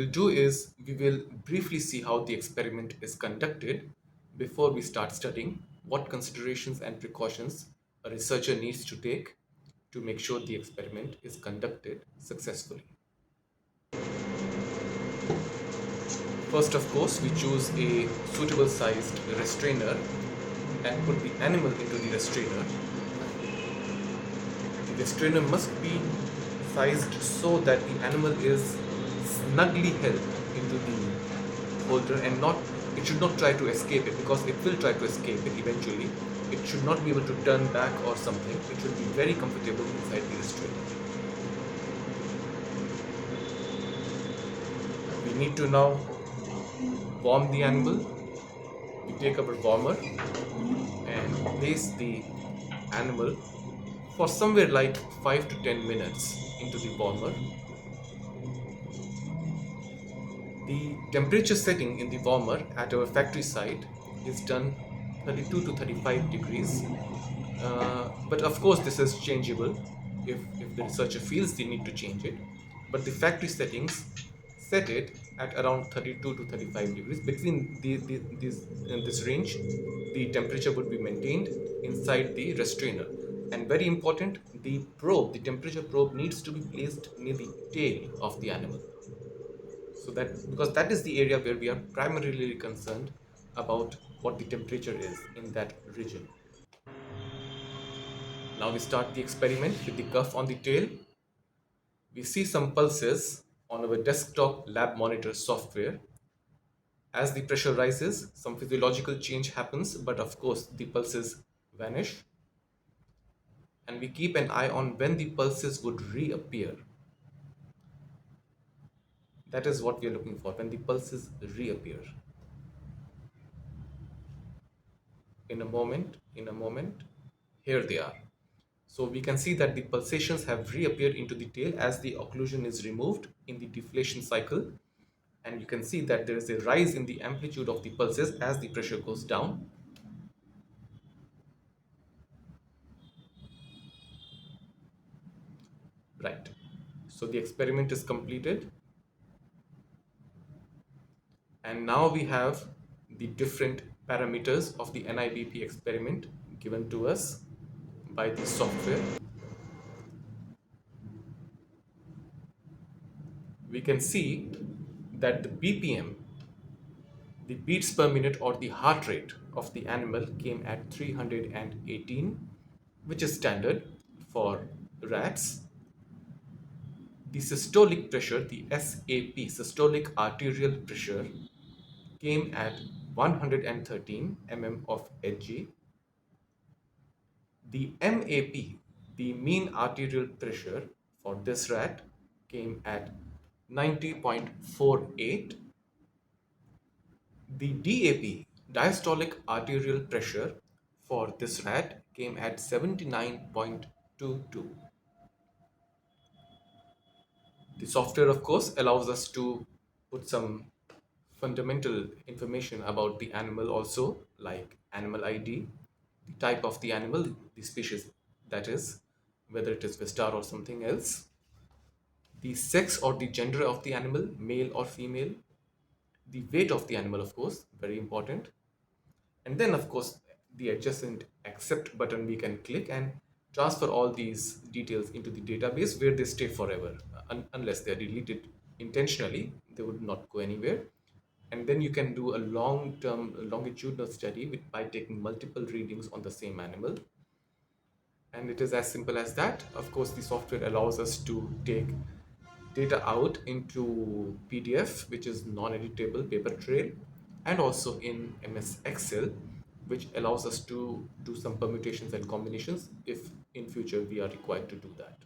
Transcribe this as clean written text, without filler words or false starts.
will do is we will briefly see how the experiment is conducted before we start studying, what considerations and precautions a researcher needs to take to make sure the experiment is conducted successfully. First, of course, we choose a suitable sized restrainer and put the animal into the restrainer. The restrainer must be sized so that the animal is snugly held into the holder and not it should not try to escape it, because it will try to escape it eventually. It should not be able to turn back or something. It should be very comfortable inside the restrainer. We need to now warm the animal. We take our warmer and place the animal for somewhere like 5 to 10 minutes into the warmer. The temperature setting in the warmer at our factory site is done 32 to 35 degrees. But of course, this is changeable if the researcher feels they need to change it. But the factory settings set it at around 32 to 35 degrees. Between in this range, the temperature would be maintained inside the restrainer. And very important, the temperature probe needs to be placed near the tail of the animal. So that because that is the area where we are primarily concerned about what the temperature is in that region. Now we start the experiment with the cuff on the tail. We see some pulses on our desktop lab monitor software. As the pressure rises, some physiological change happens, but of course the pulses vanish. And we keep an eye on when the pulses would reappear. That is what we are looking for, when the pulses reappear. In a moment, here they are. So we can see that the pulsations have reappeared into the tail as the occlusion is removed in the deflation cycle. And you can see that there is a rise in the amplitude of the pulses as the pressure goes down. Right. So the experiment is completed. And now we have the different parameters of the NIBP experiment given to us by the software. We can see that the BPM, the beats per minute or the heart rate of the animal, came at 318, which is standard for rats. The systolic pressure, the SAP, systolic arterial pressure, came at 113 mm of Hg. The MAP, the mean arterial pressure for this rat, came at 90.48. The DAP, diastolic arterial pressure, for this rat came at 79.22. The software, of course, allows us to put some fundamental information about the animal also, like animal ID, the type of the animal, the species, that is, whether it is Vistar or something else, the sex or the gender of the animal, male or female, the weight of the animal, of course, very important. And then, of course, the adjacent accept button we can click and transfer all these details into the database where they stay forever. Unless they are deleted intentionally, they would not go anywhere. And then you can do a long-term longitudinal study by taking multiple readings on the same animal. And it is as simple as that. Of course, the software allows us to take data out into PDF, which is non-editable paper trail, and also in MS Excel, which allows us to do some permutations and combinations if in future we are required to do that.